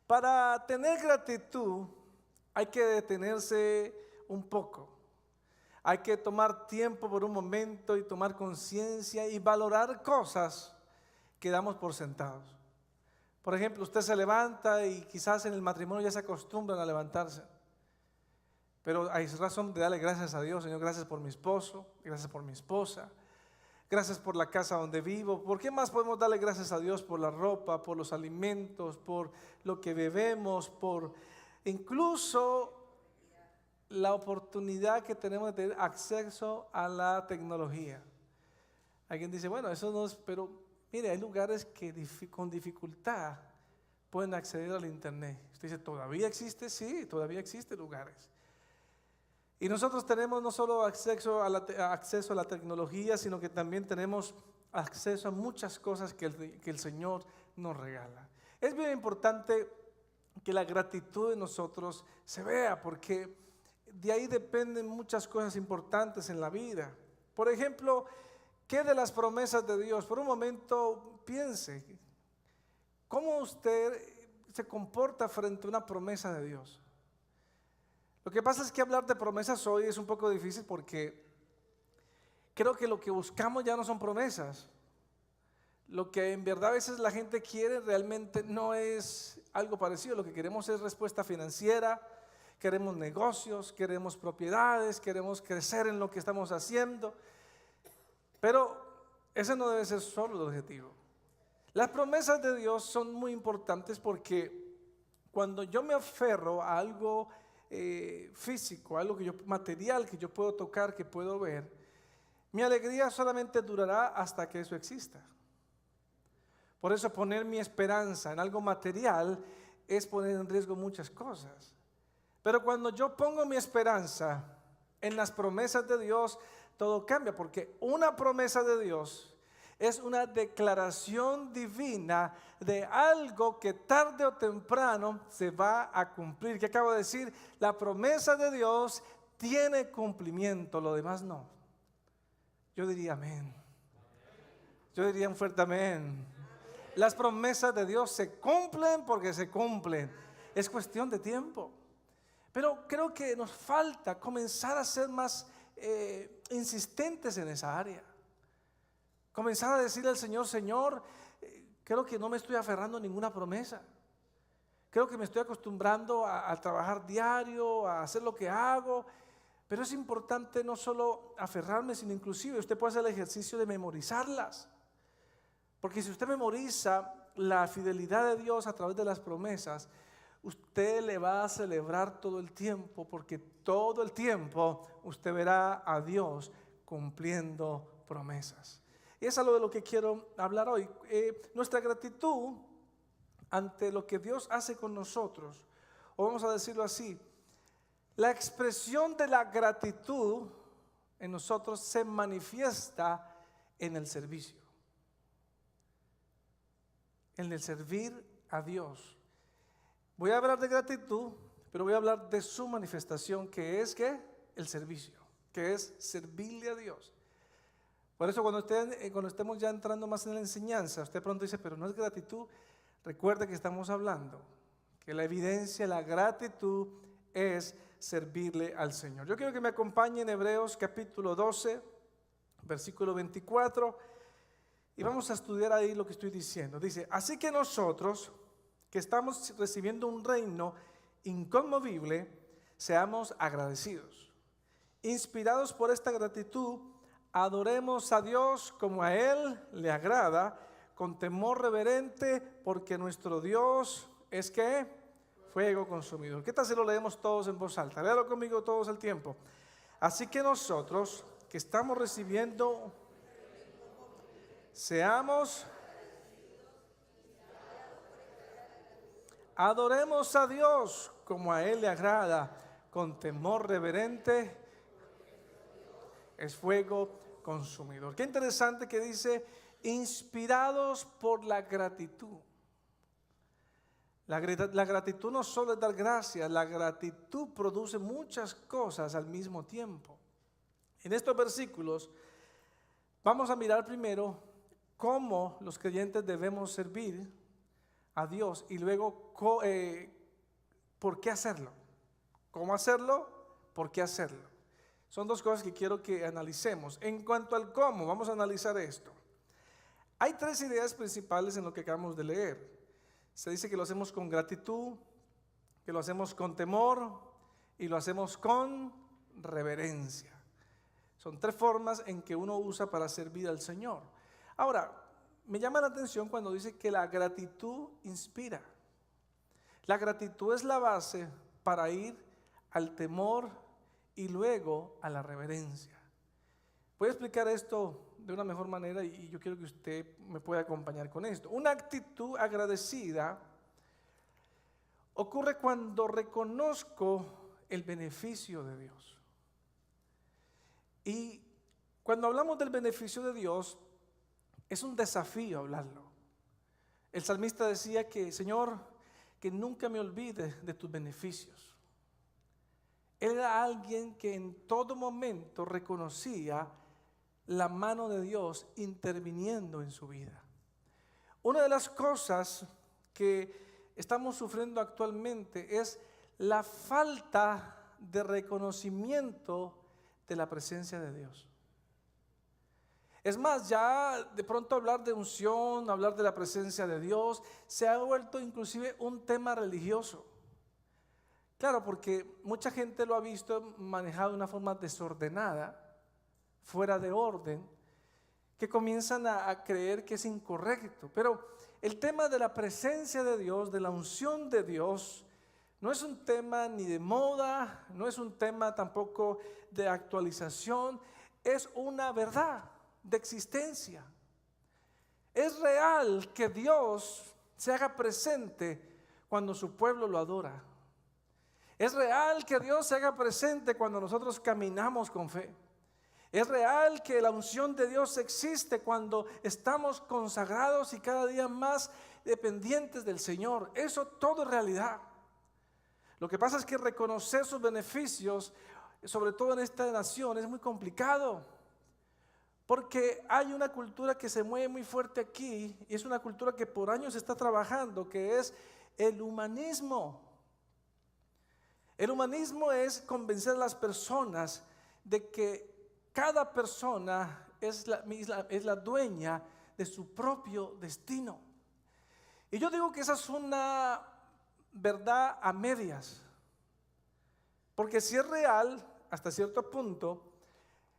Para tener gratitud hay que detenerse un poco. Hay que tomar tiempo por un momento y tomar conciencia y valorar cosas que damos por sentados. Por ejemplo, usted se levanta y quizás en el matrimonio ya se acostumbran a levantarse. Pero hay razón de darle gracias a Dios. Señor, gracias por mi esposo, gracias por mi esposa, gracias por la casa donde vivo. ¿Por qué más podemos darle gracias a Dios? Por la ropa, por los alimentos, por lo que bebemos, por incluso la oportunidad que tenemos de tener acceso a la tecnología. Alguien dice, bueno, eso no es, pero mire, hay lugares que con dificultad pueden acceder al internet. Usted dice, ¿todavía existe? Sí, todavía existen lugares. Y nosotros tenemos no solo acceso a la tecnología, sino que también tenemos acceso a muchas cosas que el Señor nos regala. Es bien importante que la gratitud de nosotros se vea, porque de ahí dependen muchas cosas importantes en la vida. Por ejemplo, ¿qué de las promesas de Dios? Por un momento piense, ¿cómo usted se comporta frente a una promesa de Dios? Lo que pasa es que hablar de promesas hoy es un poco difícil porque creo que lo que buscamos ya no son promesas. Lo que en verdad a veces la gente quiere realmente no es algo parecido. Lo que queremos es respuesta financiera, queremos negocios, queremos propiedades, queremos crecer en lo que estamos haciendo. Pero ese no debe ser solo el objetivo. Las promesas de Dios son muy importantes porque cuando yo me aferro a algo físico, algo material que yo puedo tocar, que puedo ver, mi alegría solamente durará hasta que eso exista. Por eso poner mi esperanza en algo material es poner en riesgo muchas cosas. Pero cuando yo pongo mi esperanza en las promesas de Dios, todo cambia, porque una promesa de Dios es una declaración divina de algo que tarde o temprano se va a cumplir. ¿Qué acabo de decir? La promesa de Dios tiene cumplimiento, lo demás no. Yo diría amén. Yo diría un fuerte amén. Las promesas de Dios se cumplen porque se cumplen. Es cuestión de tiempo. Pero creo que nos falta comenzar a ser más insistentes en esa área. Comenzar a decirle al Señor, Señor, creo que no me estoy aferrando a ninguna promesa. Creo que me estoy acostumbrando a trabajar diario, a hacer lo que hago. Pero es importante no solo aferrarme, sino inclusive usted puede hacer el ejercicio de memorizarlas. Porque si usted memoriza la fidelidad de Dios a través de las promesas, usted le va a celebrar todo el tiempo, porque todo el tiempo usted verá a Dios cumpliendo promesas. Y es algo de lo que quiero hablar hoy. Nuestra gratitud ante lo que Dios hace con nosotros, o vamos a decirlo así, la expresión de la gratitud en nosotros se manifiesta en el servicio, en el servir a Dios. Voy a hablar de gratitud, pero voy a hablar de su manifestación, que es ¿qué? El servicio, que es servirle a Dios. Por eso cuando estemos ya entrando más en la enseñanza, usted pronto dice, pero no es gratitud. Recuerde que estamos hablando que la evidencia, la gratitud es servirle al Señor. Yo quiero que me acompañe en Hebreos capítulo 12, versículo 24, y vamos a estudiar ahí lo que estoy diciendo. Dice, así que nosotros, que estamos recibiendo un reino inconmovible, seamos agradecidos. Inspirados por esta gratitud, adoremos a Dios como a Él le agrada, con temor reverente, porque nuestro Dios es ¿qué? Fuego consumidor. ¿Qué tal si lo leemos todos en voz alta? Léalo conmigo todos el tiempo. Así que nosotros, que estamos recibiendo, seamos, adoremos a Dios como a Él le agrada, con temor reverente, es fuego consumidor. Qué interesante que dice, inspirados por la gratitud. La gratitud no solo es dar gracias, la gratitud produce muchas cosas al mismo tiempo. En estos versículos vamos a mirar primero cómo los creyentes debemos servir a Dios y luego ¿por qué hacerlo? ¿Cómo hacerlo? ¿Por qué hacerlo? Son dos cosas que quiero que analicemos. En cuanto al cómo, vamos a analizar esto. Hay tres ideas principales en lo que acabamos de leer. Se dice que lo hacemos con gratitud, que lo hacemos con temor y lo hacemos con reverencia. Son tres formas en que uno usa para servir al Señor. Ahora, me llama la atención cuando dice que la gratitud inspira. La gratitud es la base para ir al temor y luego a la reverencia. Voy a explicar esto de una mejor manera y yo quiero que usted me pueda acompañar con esto. Una actitud agradecida ocurre cuando reconozco el beneficio de Dios. Y cuando hablamos del beneficio de Dios, es un desafío hablarlo. El salmista decía que, Señor, que nunca me olvides de tus beneficios. Él era alguien que en todo momento reconocía la mano de Dios interviniendo en su vida. Una de las cosas que estamos sufriendo actualmente es la falta de reconocimiento de la presencia de Dios. Es más, ya de pronto hablar de unción, hablar de la presencia de Dios, se ha vuelto inclusive un tema religioso. Claro, porque mucha gente lo ha visto manejado de una forma desordenada, fuera de orden, que comienzan a creer que es incorrecto. Pero el tema de la presencia de Dios, de la unción de Dios, no es un tema ni de moda, no es un tema tampoco de actualización, es una verdad de existencia. Es real que Dios se haga presente cuando su pueblo lo adora. Es real que Dios se haga presente cuando nosotros caminamos con fe. Es real que la unción de Dios existe cuando estamos consagrados y cada día más dependientes del Señor. Eso todo es realidad. Lo que pasa es que reconocer sus beneficios, sobre todo en esta nación, es muy complicado. Porque hay una cultura que se mueve muy fuerte aquí y es una cultura que por años está trabajando, que es el humanismo. El humanismo es convencer a las personas de que cada persona es la dueña de su propio destino. Y yo digo que esa es una verdad a medias. Porque si es real, hasta cierto punto,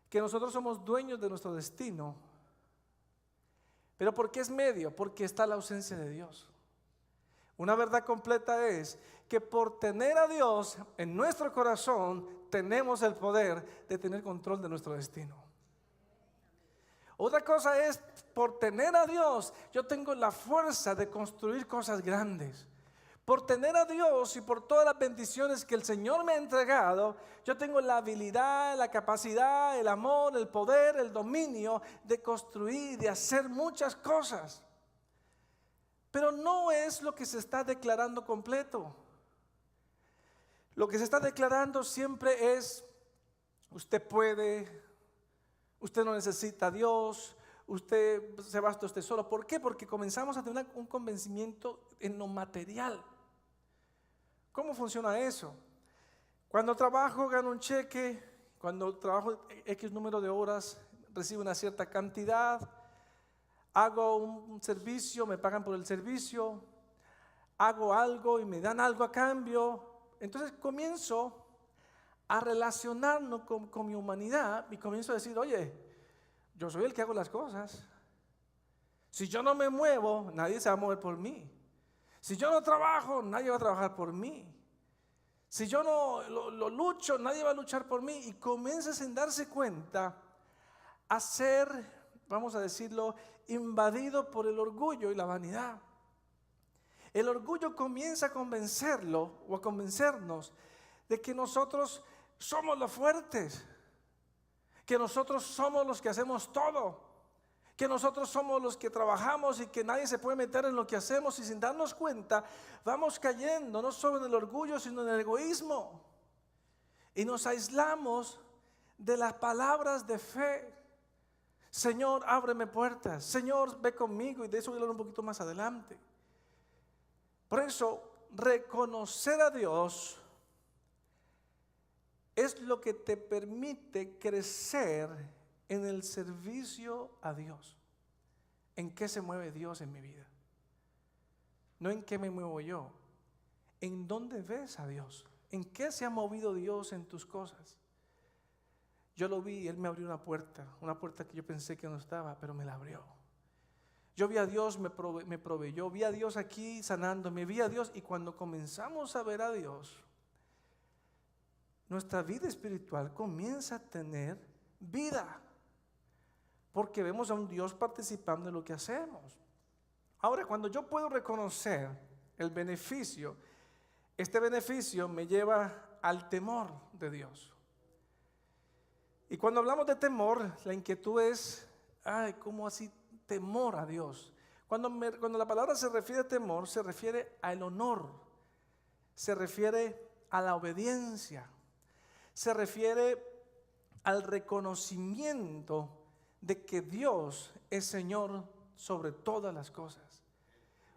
que nosotros somos dueños de nuestro destino. Pero ¿por qué es medio? Porque está la ausencia de Dios. Una verdad completa es que por tener a Dios en nuestro corazón, tenemos el poder de tener control de nuestro destino. Otra cosa es, por tener a Dios, yo tengo la fuerza de construir cosas grandes. Por tener a Dios y por todas las bendiciones que el Señor me ha entregado, yo tengo la habilidad, la capacidad, el amor, el poder, el dominio de construir, de hacer muchas cosas. Pero no es lo que se está declarando completo. Lo que se está declarando siempre es, usted puede, usted no necesita a Dios, usted se basta usted solo. ¿Por qué? Porque comenzamos a tener un convencimiento en lo material. ¿Cómo funciona eso? Cuando trabajo gano un cheque, cuando trabajo X número de horas recibo una cierta cantidad, hago un servicio, me pagan por el servicio, hago algo y me dan algo a cambio. Entonces comienzo a relacionarnos con mi humanidad y comienzo a decir, oye, yo soy el que hago las cosas. Si yo no me muevo, nadie se va a mover por mí. Si yo no trabajo, nadie va a trabajar por mí. Si yo no lo lucho, nadie va a luchar por mí. Y comienzas a darse cuenta a ser, vamos a decirlo, invadido por el orgullo y la vanidad. El orgullo comienza a convencerlo o a convencernos de que nosotros somos los fuertes, que nosotros somos los que hacemos todo, que nosotros somos los que trabajamos y que nadie se puede meter en lo que hacemos, y sin darnos cuenta vamos cayendo no solo en el orgullo sino en el egoísmo y nos aislamos de las palabras de fe. Señor, ábreme puertas, Señor, ve conmigo, y de eso voy a hablar un poquito más adelante. Por eso, reconocer a Dios es lo que te permite crecer en el servicio a Dios. ¿En qué se mueve Dios en mi vida? No en qué me muevo yo. ¿En dónde ves a Dios? ¿En qué se ha movido Dios en tus cosas? Yo lo vi, Él me abrió una puerta que yo pensé que no estaba, pero me la abrió. Yo vi a Dios, me proveyó, vi a Dios aquí sanándome, vi a Dios, y cuando comenzamos a ver a Dios, nuestra vida espiritual comienza a tener vida, porque vemos a un Dios participando en lo que hacemos. Ahora, cuando yo puedo reconocer el beneficio, este beneficio me lleva al temor de Dios. Y cuando hablamos de temor, la inquietud es, ¿cómo así temor a Dios? Cuando la palabra se refiere a temor, se refiere al honor, se refiere a la obediencia, se refiere al reconocimiento de que Dios es Señor sobre todas las cosas.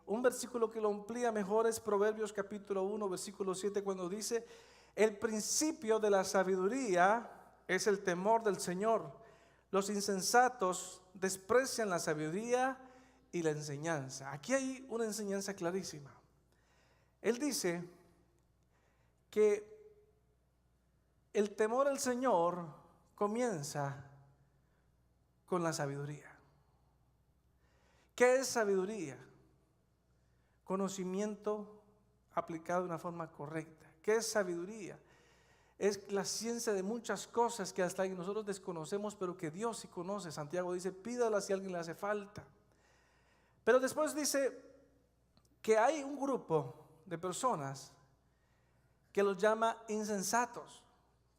Un versículo que lo amplía mejor es Proverbios capítulo 1, versículo 7, cuando dice: el principio de la sabiduría es el temor del Señor. Los insensatos desprecian la sabiduría y la enseñanza. Aquí hay una enseñanza clarísima. Él dice que el temor al Señor comienza con la sabiduría. ¿Qué es sabiduría? Conocimiento aplicado de una forma correcta. ¿Qué es sabiduría? Es la ciencia de muchas cosas que hasta nosotros desconocemos, pero que Dios sí conoce. Santiago dice: pídala si a alguien le hace falta. Pero después dice que hay un grupo de personas que los llama insensatos.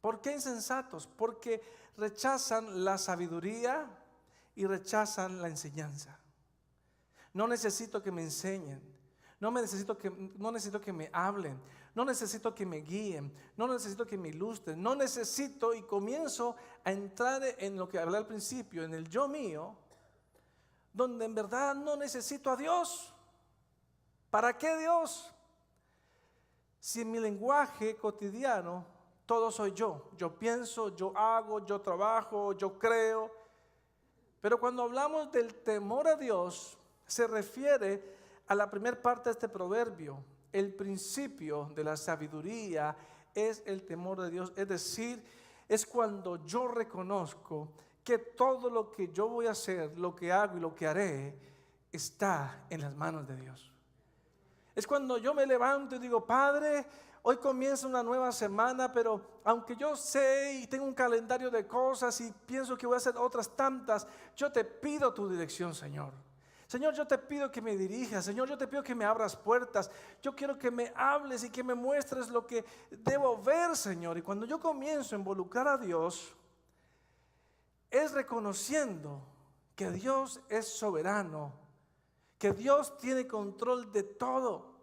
¿Por qué insensatos? Porque rechazan la sabiduría y rechazan la enseñanza. No necesito que me enseñen. No necesito que me hablen, no necesito que me guíen, no necesito que me ilustren, no necesito, y comienzo a entrar en lo que hablé al principio, en el yo mío, donde en verdad no necesito a Dios. ¿Para qué Dios? Si en mi lenguaje cotidiano todo soy yo. Yo pienso, yo hago, yo trabajo, yo creo. Pero cuando hablamos del temor a Dios, se refiere a la primera parte de este proverbio. El principio de la sabiduría es el temor de Dios. Es decir, es cuando yo reconozco que todo lo que yo voy a hacer, lo que hago y lo que haré, está en las manos de Dios. Es cuando yo me levanto y digo: Padre, hoy comienza una nueva semana, pero aunque yo sé y tengo un calendario de cosas y pienso que voy a hacer otras tantas, yo te pido tu dirección, Señor. Señor, yo te pido que me dirijas. Señor, yo te pido que me abras puertas. Yo quiero que me hables y que me muestres lo que debo ver, Señor. Y cuando yo comienzo a involucrar a Dios, es reconociendo que Dios es soberano, que Dios tiene control de todo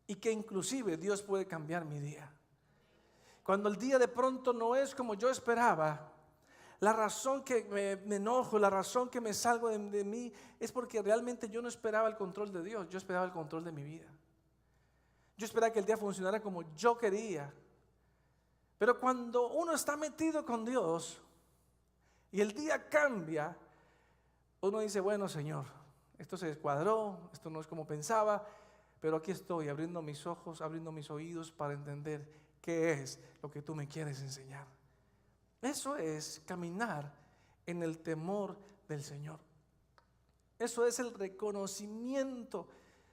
y que inclusive Dios puede cambiar mi día. Cuando el día de pronto no es como yo esperaba, la razón que me enojo, la razón que me salgo de mí, es porque realmente yo no esperaba el control de Dios, yo esperaba el control de mi vida. Yo esperaba que el día funcionara como yo quería. Pero cuando uno está metido con Dios y el día cambia, uno dice: bueno, Señor, esto se descuadró, esto no es como pensaba, pero aquí estoy abriendo mis ojos, abriendo mis oídos para entender qué es lo que tú me quieres enseñar. Eso es caminar en el temor del Señor. Eso es el reconocimiento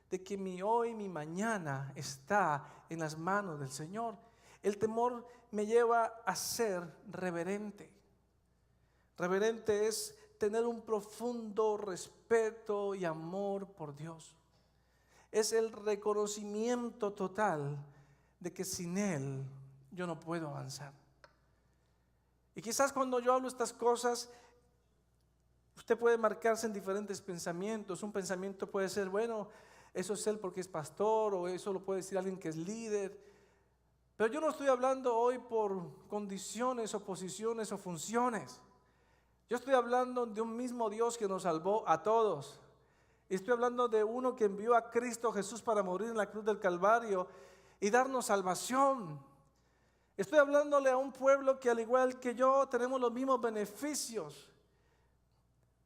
de que mi hoy, mi mañana está en las manos del Señor. El temor me lleva a ser reverente. Reverente es tener un profundo respeto y amor por Dios. Es el reconocimiento total de que sin Él yo no puedo avanzar. Y quizás cuando yo hablo estas cosas, usted puede marcarse en diferentes pensamientos. Un pensamiento puede ser: bueno, eso es él porque es pastor, o eso lo puede decir alguien que es líder. Pero yo no estoy hablando hoy por condiciones o posiciones o funciones. Yo estoy hablando de un mismo Dios que nos salvó a todos Estoy hablando de uno que envió a Cristo Jesús para morir en la cruz del Calvario y darnos salvación. Estoy hablándole a un pueblo que al igual que yo tenemos los mismos beneficios.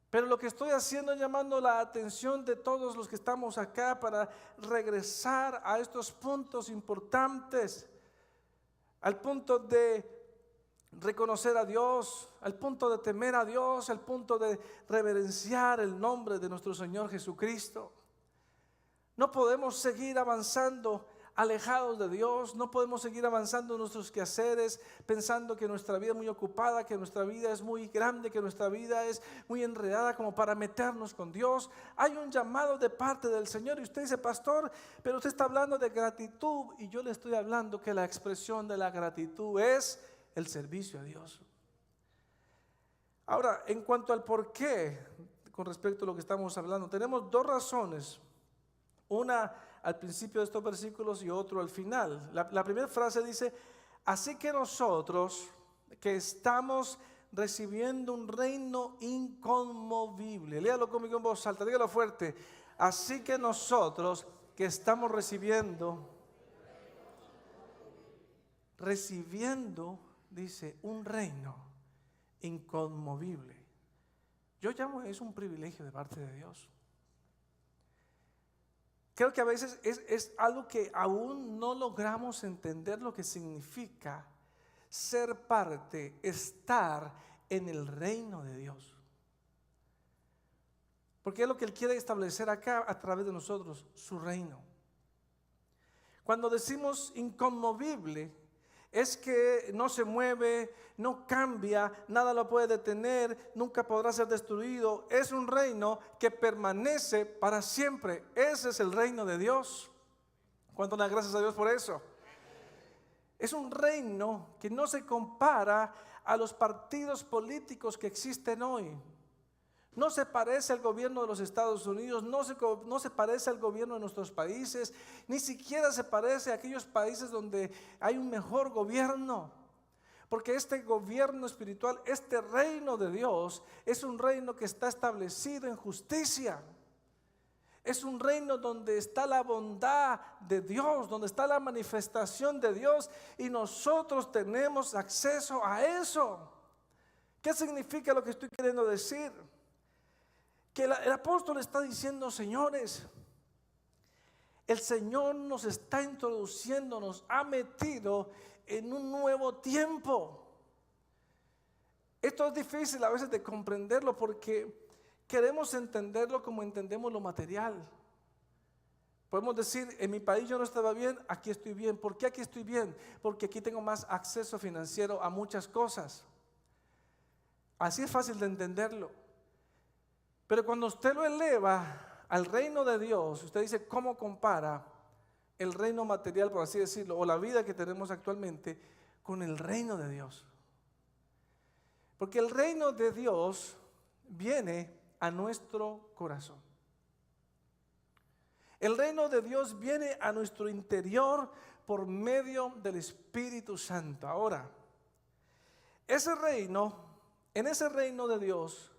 Pero lo que estoy haciendo es llamando la atención de todos los que estamos acá para regresar a estos puntos importantes, al punto de reconocer a Dios, al punto de temer a Dios, al punto de reverenciar el nombre de nuestro Señor Jesucristo. No podemos seguir avanzando alejados de Dios, no podemos seguir avanzando en nuestros quehaceres pensando que nuestra vida es muy ocupada, que nuestra vida es muy grande, que nuestra vida es muy enredada como para meternos con Dios. Hay un llamado de parte del Señor y usted dice, pastor, pero usted está hablando de gratitud y yo le estoy hablando que la expresión de la gratitud es el servicio a Dios. Ahora, en cuanto al por qué, con respecto a lo que estamos hablando, tenemos dos razones. Una al principio de estos versículos y otro al final. La primera frase dice, así que nosotros que estamos recibiendo un reino inconmovible. Léalo conmigo en voz alta, dígalo fuerte. Así que nosotros que estamos recibiendo, dice, un reino inconmovible. Yo llamo eso un privilegio de parte de Dios. Creo que a veces es algo que aún no logramos entender lo que significa ser parte, estar en el reino de Dios. Porque es lo que Él quiere establecer acá a través de nosotros, su reino. Cuando decimos inconmovible, es que no se mueve, no cambia, nada lo puede detener, nunca podrá ser destruido. Es un reino que permanece para siempre. Ese es el reino de Dios. ¿Cuánto le dan gracias a Dios por eso? Es un reino que no se compara a los partidos políticos que existen hoy. No se parece al gobierno de los Estados Unidos, no se parece al gobierno de nuestros países, ni siquiera se parece a aquellos países donde hay un mejor gobierno. Porque este gobierno espiritual, este reino de Dios, es un reino que está establecido en justicia. Es un reino donde está la bondad de Dios, donde está la manifestación de Dios y nosotros tenemos acceso a eso. ¿Qué significa lo que estoy queriendo decir? Que el apóstol está diciendo, señores, el Señor nos está introduciendo, nos ha metido en un nuevo tiempo. Esto es difícil a veces de comprenderlo porque queremos entenderlo como entendemos lo material. Podemos decir, en mi país yo no estaba bien, aquí estoy bien. ¿Por qué aquí estoy bien? Porque aquí tengo más acceso financiero a muchas cosas. Así es fácil de entenderlo. Pero cuando usted lo eleva al reino de Dios, usted dice, ¿cómo compara el reino material, por así decirlo, o la vida que tenemos actualmente con el reino de Dios? Porque el reino de Dios viene a nuestro corazón. El reino de Dios viene a nuestro interior por medio del Espíritu Santo. Ahora, en ese reino de Dios,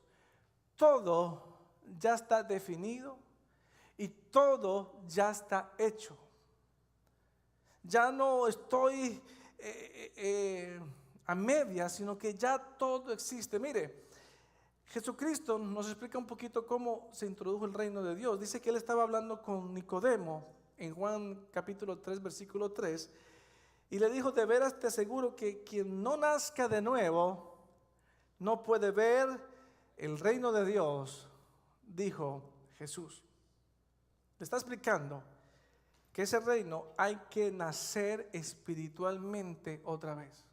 todo ya está definido y todo ya está hecho. Ya no estoy a medias, sino que ya todo existe. Mire, Jesucristo nos explica un poquito cómo se introdujo el reino de Dios. Dice que Él estaba hablando con Nicodemo en Juan capítulo 3, versículo 3, y le dijo, de veras te aseguro que quien no nazca de nuevo no puede ver el reino de Dios, dijo Jesús. Le está explicando que ese reino hay que nacer espiritualmente otra vez.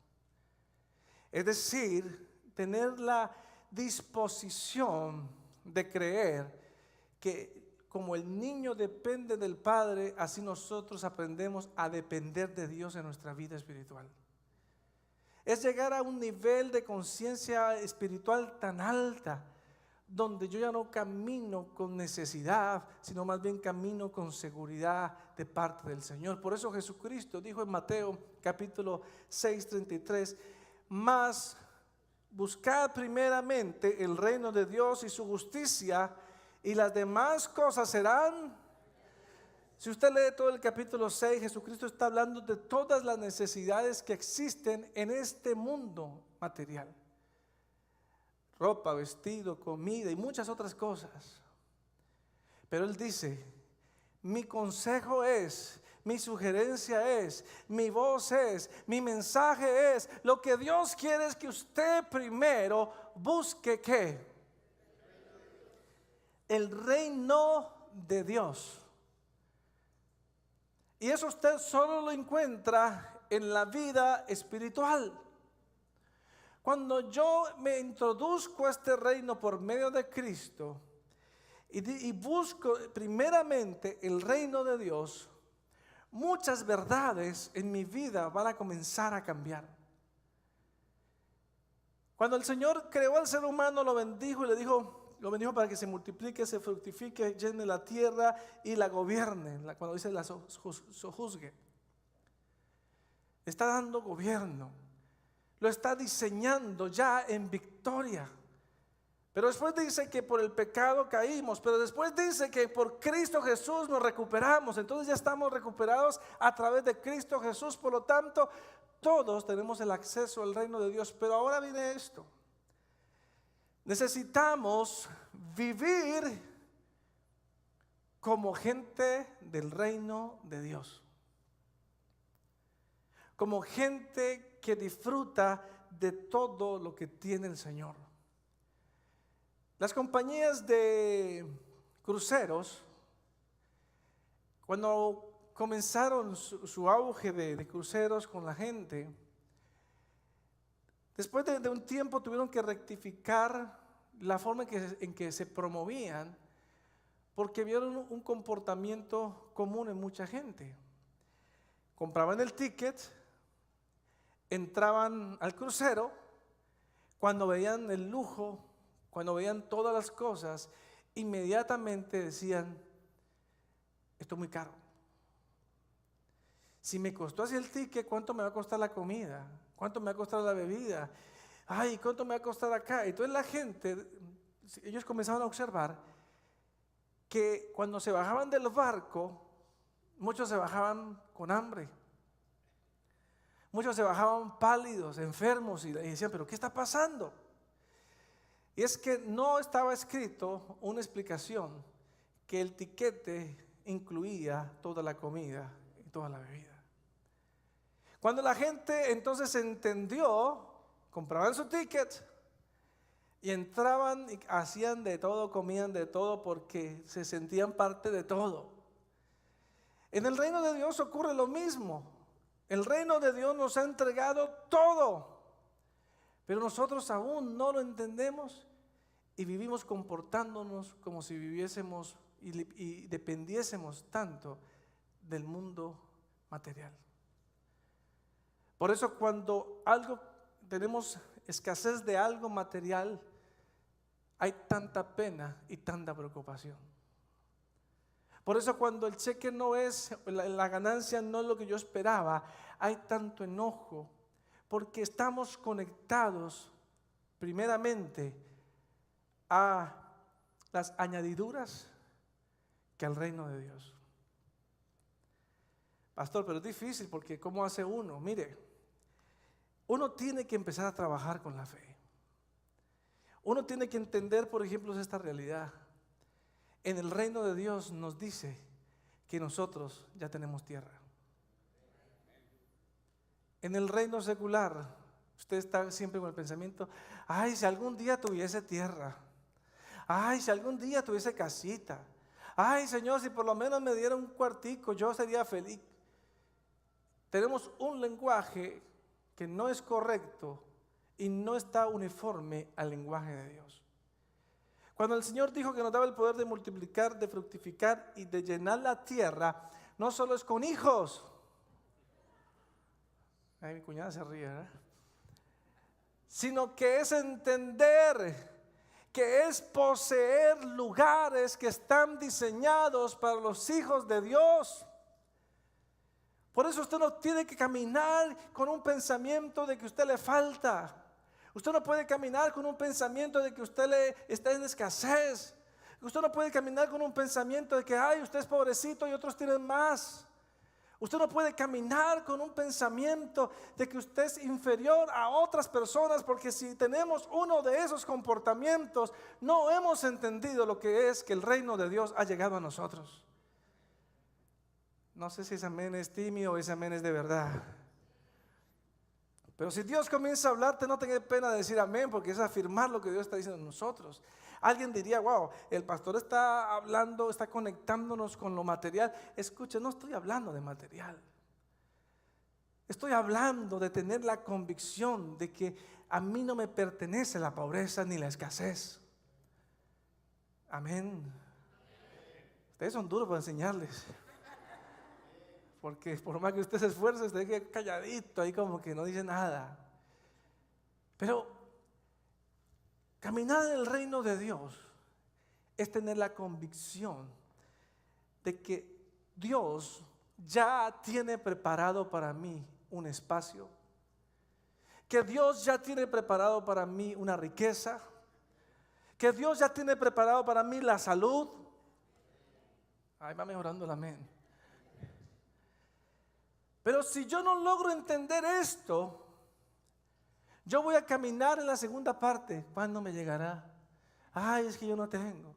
Es decir, tener la disposición de creer que como el niño depende del Padre, así nosotros aprendemos a depender de Dios en nuestra vida espiritual. Es llegar a un nivel de conciencia espiritual tan alta, donde yo ya no camino con necesidad, sino más bien camino con seguridad de parte del Señor. Por eso Jesucristo dijo en Mateo capítulo 6, 33, mas buscad primeramente el reino de Dios y su justicia, y las demás cosas serán. Si usted lee todo el capítulo 6, Jesucristo está hablando de todas las necesidades que existen en este mundo material. Ropa, vestido, comida y muchas otras cosas. Pero Él dice, mi consejo es, mi sugerencia es, mi voz es, mi mensaje es, lo que Dios quiere es que usted primero busque ¿qué? El reino de Dios. Y eso usted solo lo encuentra en la vida espiritual. Cuando yo me introduzco a este reino por medio de Cristo y busco primeramente el reino de Dios, muchas verdades en mi vida van a comenzar a cambiar. Cuando el Señor creó al ser humano, lo bendijo y le dijo, lo bendijo para que se multiplique, se fructifique, llene la tierra y la gobierne. Cuando dice la sojuzgue, está dando gobierno, lo está diseñando ya en victoria. Pero después dice que por el pecado caímos, pero después dice que por Cristo Jesús nos recuperamos. Entonces ya estamos recuperados a través de Cristo Jesús. Por lo tanto, todos tenemos el acceso al reino de Dios. Pero ahora viene esto. Necesitamos vivir como gente del reino de Dios. Como gente que disfruta de todo lo que tiene el Señor. Las compañías de cruceros, cuando comenzaron su auge de cruceros con la gente, después de un tiempo tuvieron que rectificar la forma en que se promovían, porque vieron un comportamiento común en mucha gente. Compraban el ticket, entraban al crucero, cuando veían el lujo, cuando veían todas las cosas, inmediatamente decían, esto es muy caro. Si me costó así el ticket, ¿cuánto me va a costar la comida? ¿Cuánto me va a costar la bebida? Ay, ¿cuánto me va a costar acá? Entonces la gente, ellos comenzaban a observar que cuando se bajaban del barco, muchos se bajaban con hambre. Muchos se bajaban pálidos, enfermos y decían, ¿pero qué está pasando? Y es que no estaba escrito una explicación que el tiquete incluía toda la comida y toda la bebida. Cuando la gente entonces entendió, compraban su ticket y entraban y hacían de todo, comían de todo porque se sentían parte de todo. En el reino de Dios ocurre lo mismo. El reino de Dios nos ha entregado todo, pero nosotros aún no lo entendemos y vivimos comportándonos como si viviésemos y dependiésemos tanto del mundo material. Por eso cuando tenemos escasez de algo material, hay tanta pena y tanta preocupación. Por eso cuando el cheque no es, la ganancia no es lo que yo esperaba, hay tanto enojo, porque estamos conectados primeramente a las añadiduras que al reino de Dios. Pastor, pero es difícil porque ¿cómo hace uno? Mire, uno tiene que empezar a trabajar con la fe. Uno tiene que entender, por ejemplo, esta realidad. En el reino de Dios nos dice que nosotros ya tenemos tierra. En el reino secular, usted está siempre con el pensamiento, ay, si algún día tuviese tierra, ay, si algún día tuviese casita, ay, Señor, si por lo menos me diera un cuartico, yo sería feliz. Tenemos un lenguaje que no es correcto y no está uniforme al lenguaje de Dios. Cuando el Señor dijo que nos daba el poder de multiplicar, de fructificar y de llenar la tierra, no solo es con hijos. Ay, mi cuñada se ríe, ¿verdad? Sino que es entender que es poseer lugares que están diseñados para los hijos de Dios. Por eso usted no tiene que caminar con un pensamiento de que a usted le falta. Usted no puede caminar con un pensamiento de que usted está en escasez. Usted no puede caminar con un pensamiento de que, ay, usted es pobrecito y otros tienen más. Usted no puede caminar con un pensamiento de que usted es inferior a otras personas, porque si tenemos uno de esos comportamientos, no hemos entendido lo que es que el reino de Dios ha llegado a nosotros. No sé si ese amén es tímido o ese amén es de verdad. Pero si Dios comienza a hablarte, no tenga pena de decir amén, porque es afirmar lo que Dios está diciendo en nosotros. Alguien diría, wow, el pastor está hablando, está conectándonos con lo material. Escuche, no estoy hablando de material. Estoy hablando de tener la convicción de que a mí no me pertenece la pobreza ni la escasez. Amén. Ustedes son duros para enseñarles. Porque por más que usted se esfuerce, usted queda calladito ahí como que no dice nada. Pero caminar en el reino de Dios es tener la convicción de que Dios ya tiene preparado para mí un espacio, que Dios ya tiene preparado para mí una riqueza, que Dios ya tiene preparado para mí la salud. Ahí va mejorando el amén. Pero si yo no logro entender esto, yo voy a caminar en la segunda parte. ¿Cuándo me llegará? Ay, es que yo no tengo.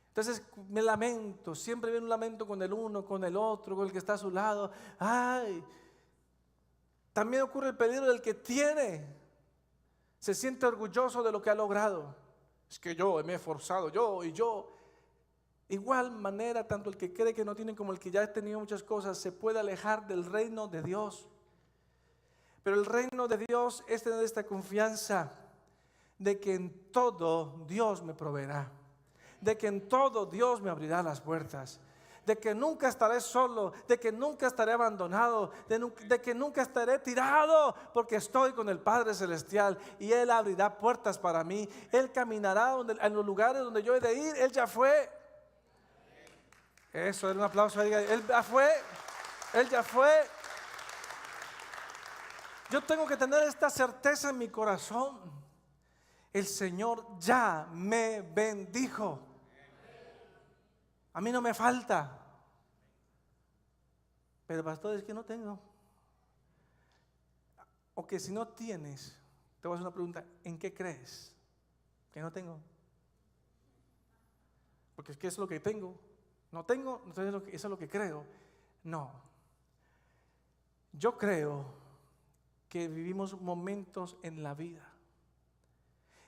Entonces me lamento, siempre viene un lamento con el uno, con el otro, con el que está a su lado. Ay, también ocurre el peligro del que tiene. Se siente orgulloso de lo que ha logrado. Es que yo me he esforzado, yo y yo. Igual manera, tanto el que cree que no tiene como el que ya ha tenido muchas cosas, se puede alejar del reino de Dios. Pero el reino de Dios es tener esta confianza de que en todo Dios me proveerá, de que en todo Dios me abrirá las puertas, de que nunca estaré solo, de que nunca estaré abandonado, de que nunca estaré tirado, porque estoy con el Padre Celestial y Él abrirá puertas para mí. Él caminará en los lugares donde yo he de ir. Él ya fue. Eso, un aplauso ahí. Él ya fue, Él ya fue. Yo tengo que tener esta certeza en mi corazón. El Señor ya me bendijo. A mí no me falta. Pero pastor, es que no tengo. O que si no tienes, te voy a hacer una pregunta, ¿en qué crees? Que no tengo. Porque es que eso es lo que tengo. No tengo, entonces eso es lo que creo. No. Yo creo que vivimos momentos en la vida.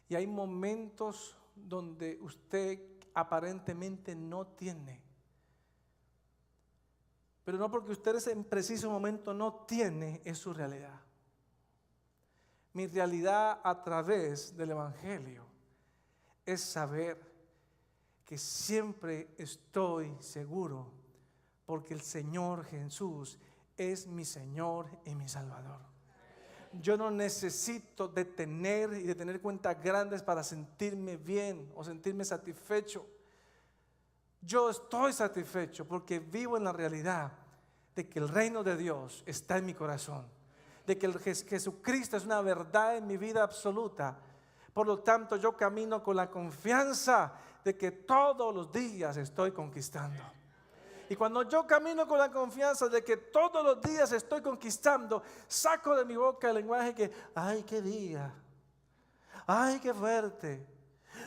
Y hay momentos donde usted aparentemente no tiene. Pero no porque usted en ese preciso momento no tiene, es su realidad. Mi realidad a través del Evangelio es saber que siempre estoy seguro porque el Señor Jesús es mi Señor y mi Salvador. Yo no necesito de tener y de tener cuentas grandes para sentirme bien o sentirme satisfecho. Yo estoy satisfecho porque vivo en la realidad de que el reino de Dios está en mi corazón, de que Jesucristo es una verdad en mi vida absoluta. Por lo tanto, yo camino con la confianza de que todos los días estoy conquistando. Y cuando yo camino con la confianza de que todos los días estoy conquistando, saco de mi boca el lenguaje que, ay, qué día, ay, qué fuerte.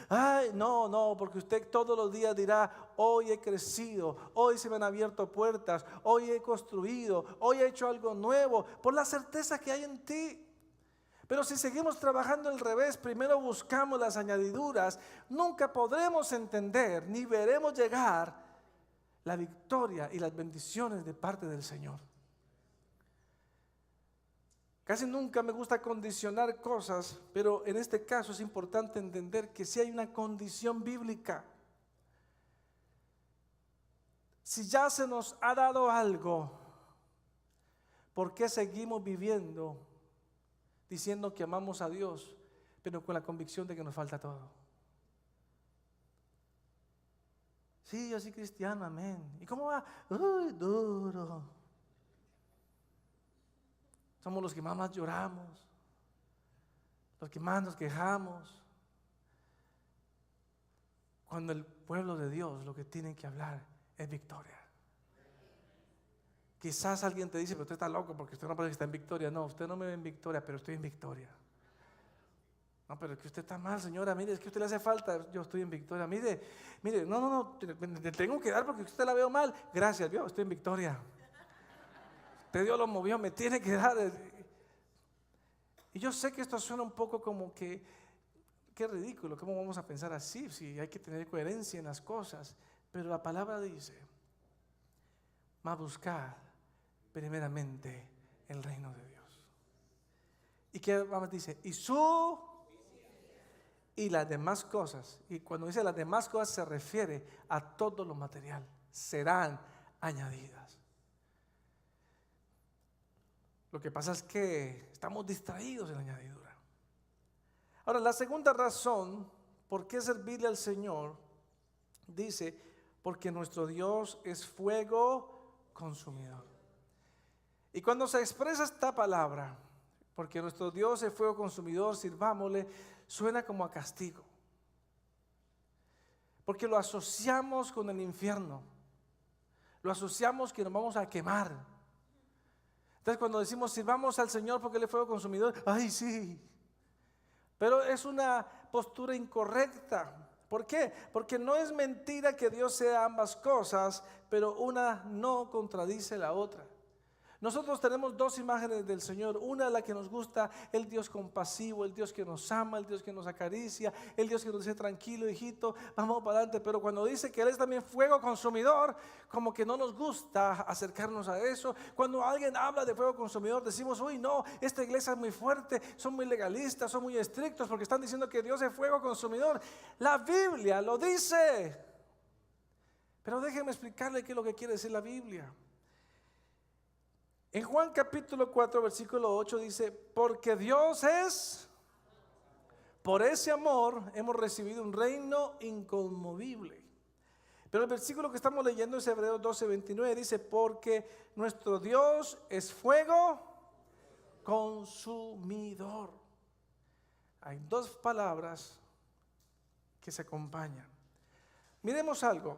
Ay, no, porque usted todos los días dirá, hoy he crecido, hoy se me han abierto puertas, hoy he construido, hoy he hecho algo nuevo, por la certeza que hay en ti. Pero si seguimos trabajando al revés, primero buscamos las añadiduras, nunca podremos entender ni veremos llegar la victoria y las bendiciones de parte del Señor. Casi nunca me gusta condicionar cosas, pero en este caso es importante entender que si hay una condición bíblica. Si ya se nos ha dado algo, ¿por qué seguimos viviendo diciendo que amamos a Dios, pero con la convicción de que nos falta todo? Sí, yo soy cristiano, amén. ¿Y cómo va? Uy, duro. Somos los que más lloramos, los que más nos quejamos. cuando el pueblo de Dios lo que tiene que hablar es victoria. Quizás alguien te dice, pero usted está loco porque usted no parece que está en victoria. No, usted no me ve en victoria, pero estoy en victoria. No, pero es que usted está mal, señora. Mire, es que a usted le hace falta. Yo estoy en victoria. Mire, no, le tengo que dar porque usted la veo mal. Gracias, Dios, estoy en victoria. Usted Dios lo movió, me tiene que dar. Y yo sé que esto suena un poco como que, qué ridículo, ¿cómo vamos a pensar así? Si hay que tener coherencia en las cosas. Pero la palabra dice, más buscar primeramente el reino de Dios. ¿Y qué más dice? Y las demás cosas. Y cuando dice las demás cosas se refiere a todo lo material. Serán añadidas. Lo que pasa es que estamos distraídos en la añadidura. Ahora, la segunda razón por qué servirle al Señor, dice, porque nuestro Dios es fuego consumidor. Y cuando se expresa esta palabra, porque nuestro Dios es fuego consumidor, sirvámosle, suena como a castigo. Porque lo asociamos con el infierno. Lo asociamos que nos vamos a quemar. Entonces cuando decimos sirvamos al Señor porque Él es fuego consumidor, ¡ay sí! Pero es una postura incorrecta. ¿Por qué? Porque no es mentira que Dios sea ambas cosas, pero una no contradice la otra. Nosotros tenemos dos imágenes del Señor. Una, la que nos gusta, el Dios compasivo, el Dios que nos ama, el Dios que nos acaricia, el Dios que nos dice tranquilo, hijito, vamos para adelante. Pero cuando dice que Él es también fuego consumidor, como que no nos gusta acercarnos a eso. Cuando alguien habla de fuego consumidor, decimos, uy no, esta iglesia es muy fuerte, son muy legalistas, son muy estrictos porque están diciendo que Dios es fuego consumidor. La Biblia lo dice. Pero déjenme explicarle qué es lo que quiere decir la Biblia. En Juan capítulo 4 versículo 8 dice, porque Dios es, por ese amor hemos recibido un reino inconmovible. Pero el versículo que estamos leyendo es Hebreos 12:29, dice, porque nuestro Dios es fuego consumidor. Hay dos palabras que se acompañan. Miremos algo.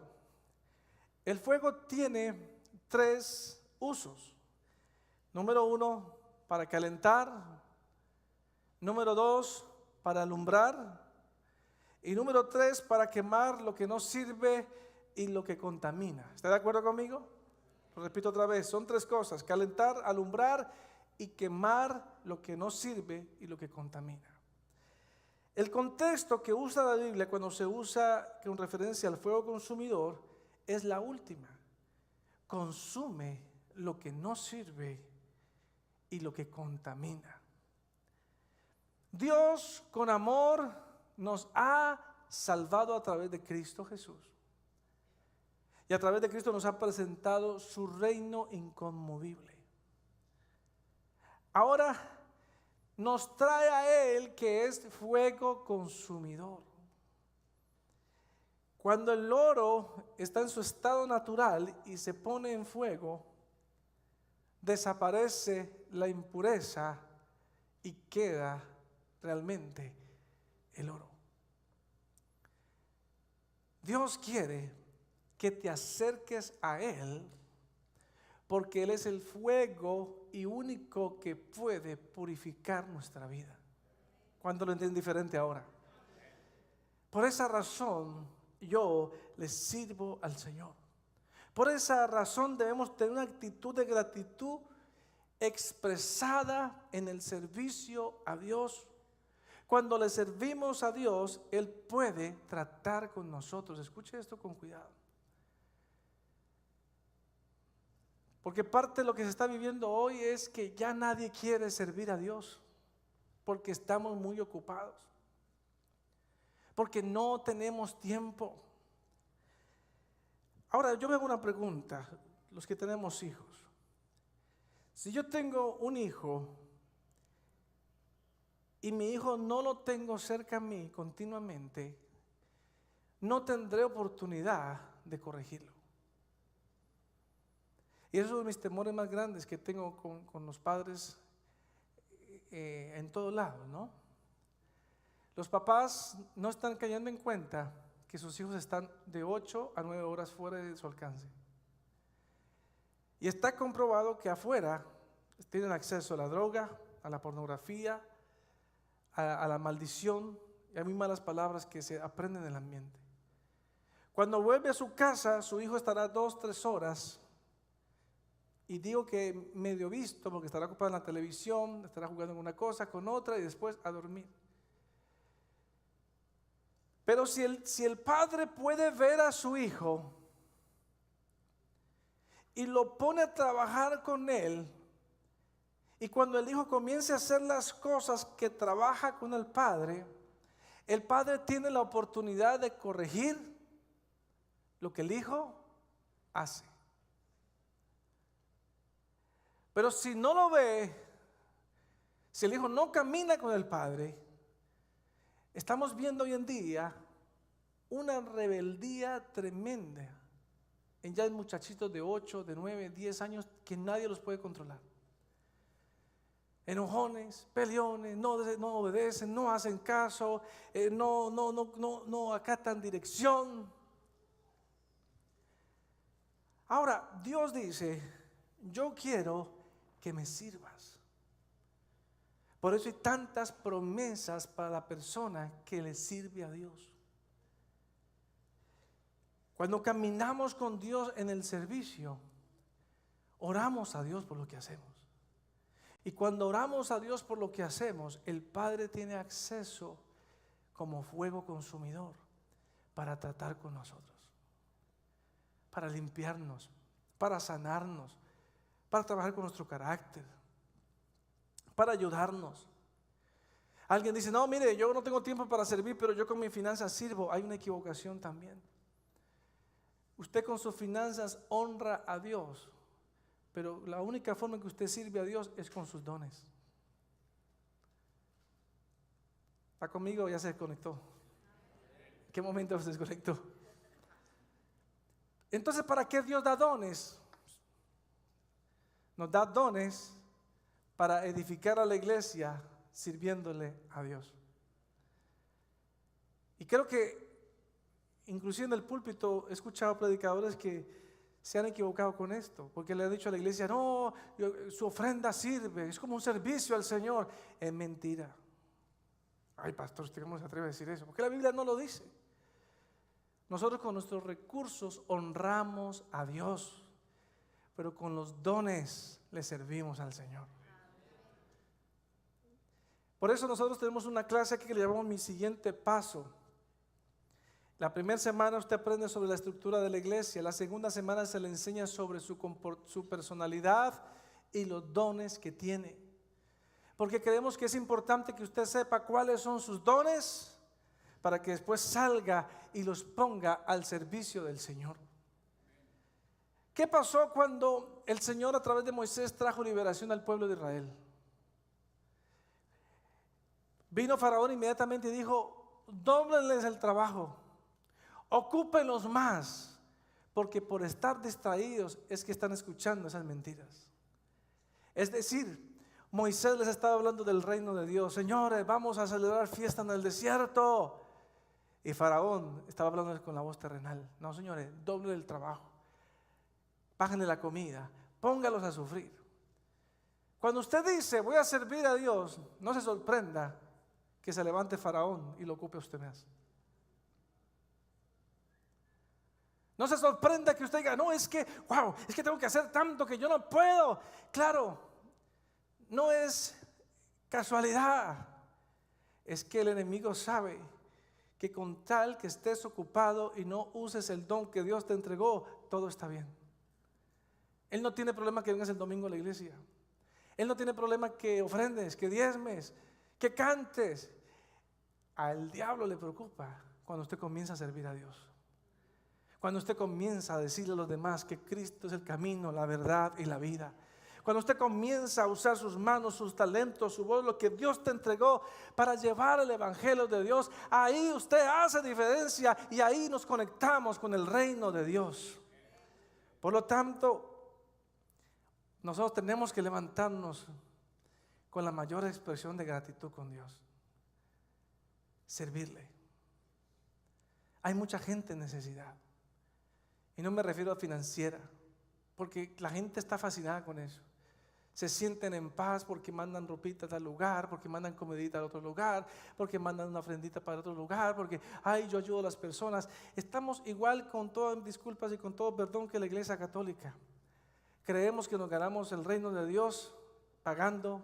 El fuego tiene tres usos. Número 1, para calentar. Número 2, para alumbrar. Y número 3, para quemar lo que no sirve y lo que contamina. ¿Está de acuerdo conmigo? Lo repito otra vez, son tres cosas: calentar, alumbrar y quemar lo que no sirve y lo que contamina. El contexto que usa la Biblia cuando se usa con referencia al fuego consumidor es la última. Consume lo que no sirve y lo que contamina. Dios con amor nos ha salvado a través de Cristo Jesús. Y a través de Cristo nos ha presentado su reino inconmovible. Ahora nos trae a Él que es fuego consumidor. Cuando el oro está en su estado natural y se pone en fuego, desaparece la impureza y queda realmente el oro. Dios quiere que te acerques a Él porque Él es el fuego y único que puede purificar nuestra vida. ¿Cuánto lo entienden diferente ahora? Por esa razón yo le sirvo al Señor. Por esa razón debemos tener una actitud de gratitud expresada en el servicio a Dios. Cuando le servimos a Dios, Él puede tratar con nosotros. Escuche esto con cuidado. Porque parte de lo que se está viviendo hoy es que ya nadie quiere servir a Dios. Porque estamos muy ocupados. Porque no tenemos tiempo. Ahora yo me hago una pregunta, los que tenemos hijos. Si yo tengo un hijo y mi hijo no lo tengo cerca a mí continuamente, no tendré oportunidad de corregirlo. Y eso es uno de mis temores más grandes que tengo con los padres en todos lados, ¿no? Los papás no están cayendo en cuenta que sus hijos están de 8 a 9 horas fuera de su alcance. Y está comprobado que afuera tienen acceso a la droga, a la pornografía, a la maldición y a muy malas palabras que se aprenden en el ambiente. Cuando vuelve a su casa, su hijo estará 2, 3 horas, y digo que medio visto porque estará ocupado en la televisión, estará jugando con una cosa, con otra y después a dormir. Pero si el padre puede ver a su hijo y lo pone a trabajar con él, y cuando el hijo comience a hacer las cosas que trabaja con el padre tiene la oportunidad de corregir lo que el hijo hace. Pero si no lo ve, si el hijo no camina con el padre, estamos viendo hoy en día una rebeldía tremenda en ya muchachitos de 8, de 9, 10 años que nadie los puede controlar. Enojones, peleones, no obedecen, no hacen caso, no acatan dirección. Ahora, Dios dice, yo quiero que me sirvas. Por eso hay tantas promesas para la persona que le sirve a Dios. Cuando caminamos con Dios en el servicio, oramos a Dios por lo que hacemos. Y cuando oramos a Dios por lo que hacemos, el Padre tiene acceso como fuego consumidor para tratar con nosotros, para limpiarnos, para sanarnos, para trabajar con nuestro carácter, para ayudarnos. Alguien dice, no, mire, yo no tengo tiempo para servir, pero yo con mis finanzas sirvo. Hay una equivocación también. Usted con sus finanzas honra a Dios, pero la única forma en que usted sirve a Dios es con sus dones. ¿Está conmigo o ya se desconectó? ¿En qué momento se desconectó? Entonces, ¿para qué Dios da dones? Nos da dones para edificar a la iglesia sirviéndole a Dios. Y creo que inclusive en el púlpito he escuchado predicadores que se han equivocado con esto, porque le han dicho a la iglesia, no, su ofrenda sirve, es como un servicio al Señor. Es mentira. Ay, pastor, ¿usted cómo se atreve a decir eso? Porque la Biblia no lo dice. Nosotros con nuestros recursos honramos a Dios, pero con los dones le servimos al Señor. Por eso nosotros tenemos una clase aquí que le llamamos Mi Siguiente Paso. La primera semana usted aprende sobre la estructura de la iglesia. La segunda semana se le enseña sobre su personalidad y los dones que tiene. Porque creemos que es importante que usted sepa cuáles son sus dones para que después salga y los ponga al servicio del Señor. ¿Qué pasó cuando el Señor a través de Moisés trajo liberación al pueblo de Israel? Vino Faraón inmediatamente y dijo, dóblenles el trabajo. Ocúpenlos más, porque por estar distraídos es que están escuchando esas mentiras. Es decir, Moisés les estaba hablando del reino de Dios. Señores, vamos a celebrar fiesta en el desierto. Y Faraón estaba hablando con la voz terrenal. No, señores, doble el trabajo. Bájenle la comida, póngalos a sufrir. Cuando usted dice, voy a servir a Dios, no se sorprenda que se levante Faraón y lo ocupe a usted más. No se sorprenda que usted diga, no, es que tengo que hacer tanto que yo no puedo. Claro, no es casualidad. Es que el enemigo sabe que con tal que estés ocupado y no uses el don que Dios te entregó, todo está bien. Él no tiene problema que vengas el domingo a la iglesia. Él no tiene problema que ofrendes, que diezmes, que cantes. Al diablo le preocupa cuando usted comienza a servir a Dios. Cuando usted comienza a decirle a los demás que Cristo es el camino, la verdad y la vida. Cuando usted comienza a usar sus manos, sus talentos, su voz, lo que Dios te entregó para llevar el evangelio de Dios, ahí usted hace diferencia y ahí nos conectamos con el reino de Dios. Por lo tanto, nosotros tenemos que levantarnos con la mayor expresión de gratitud con Dios. Servirle. Hay mucha gente en necesidad. Y no me refiero a financiera, porque la gente está fascinada con eso. Se sienten en paz porque mandan ropita a tal lugar, porque mandan comidita a otro lugar, porque mandan una ofrendita para otro lugar, porque, ay, yo ayudo a las personas. Estamos igual, con todas disculpas y con todo perdón, que la Iglesia Católica. Creemos que nos ganamos el reino de Dios pagando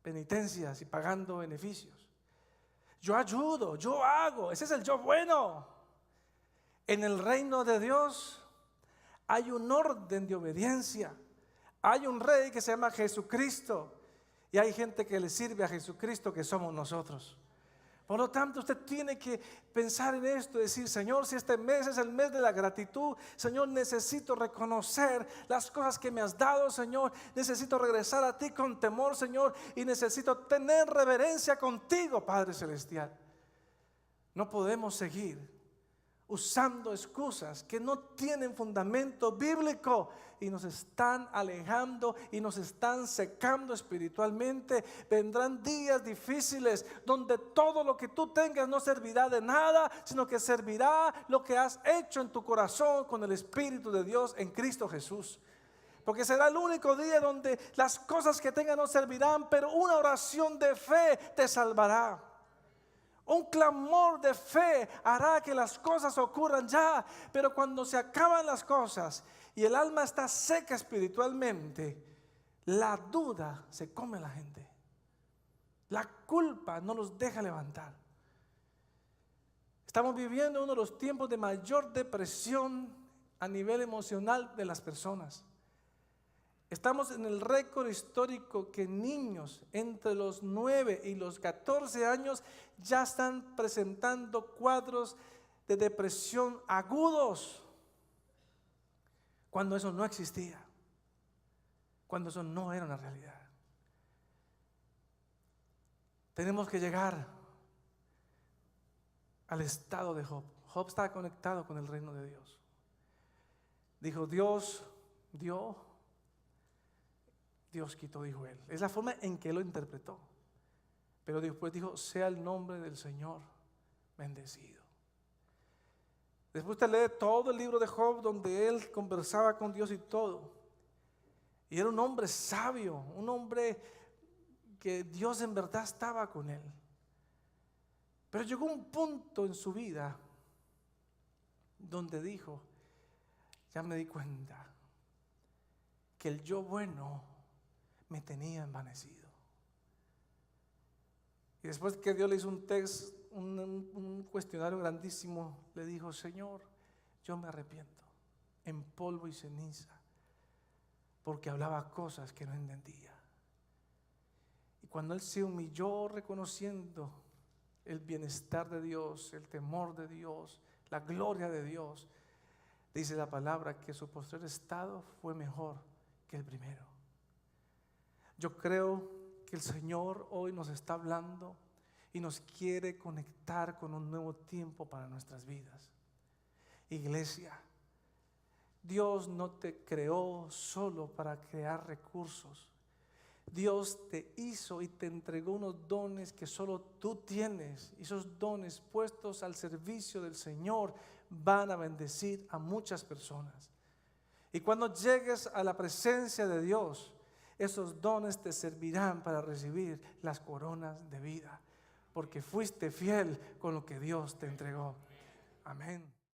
penitencias y pagando beneficios. Yo ayudo, yo hago, ese es el yo bueno. En el reino de Dios hay un orden de obediencia. Hay un rey que se llama Jesucristo y hay gente que le sirve a Jesucristo, que somos nosotros. Por lo tanto, usted tiene que pensar en esto, decir: Señor, si este mes es el mes de la gratitud, Señor, necesito reconocer las cosas que me has dado, Señor. Necesito regresar a ti con temor, Señor, y necesito tener reverencia contigo, Padre Celestial. No podemos seguir usando excusas que no tienen fundamento bíblico y nos están alejando y nos están secando espiritualmente. Vendrán días difíciles donde todo lo que tú tengas no servirá de nada, sino que servirá lo que has hecho en tu corazón con el Espíritu de Dios en Cristo Jesús. Porque será el único día donde las cosas que tengas no servirán, pero una oración de fe te salvará. Un clamor de fe hará que las cosas ocurran ya. Pero cuando se acaban las cosas y el alma está seca espiritualmente, la duda se come a la gente. La culpa no los deja levantar. Estamos viviendo uno de los tiempos de mayor depresión a nivel emocional de las personas. Estamos en el récord histórico que niños entre los 9 y los 14 años ya están presentando cuadros de depresión agudos, cuando eso no existía, cuando eso no era una realidad. Tenemos que llegar al estado de Job. Job está conectado con el reino de Dios. Dijo: Dios dio, Dios quitó, dijo él. Es la forma en que él lo interpretó. Pero después dijo: sea el nombre del Señor bendecido. Después te lee todo el libro de Job, donde él conversaba con Dios y todo. Y era un hombre sabio, un hombre que Dios en verdad estaba con él. Pero llegó un punto en su vida donde dijo: ya me di cuenta que el yo bueno me tenía envanecido. Y después que Dios le hizo un cuestionario grandísimo, le dijo: Señor, yo me arrepiento en polvo y ceniza, porque hablaba cosas que no entendía. Y cuando él se humilló reconociendo el bienestar de Dios, el temor de Dios, la gloria de Dios, dice la palabra que su posterior estado fue mejor que el primero. Yo creo que el Señor hoy nos está hablando y nos quiere conectar con un nuevo tiempo para nuestras vidas. Iglesia, Dios no te creó solo para crear recursos. Dios te hizo y te entregó unos dones que solo tú tienes. Y esos dones puestos al servicio del Señor van a bendecir a muchas personas. Y cuando llegues a la presencia de Dios, esos dones te servirán para recibir las coronas de vida, porque fuiste fiel con lo que Dios te entregó. Amén.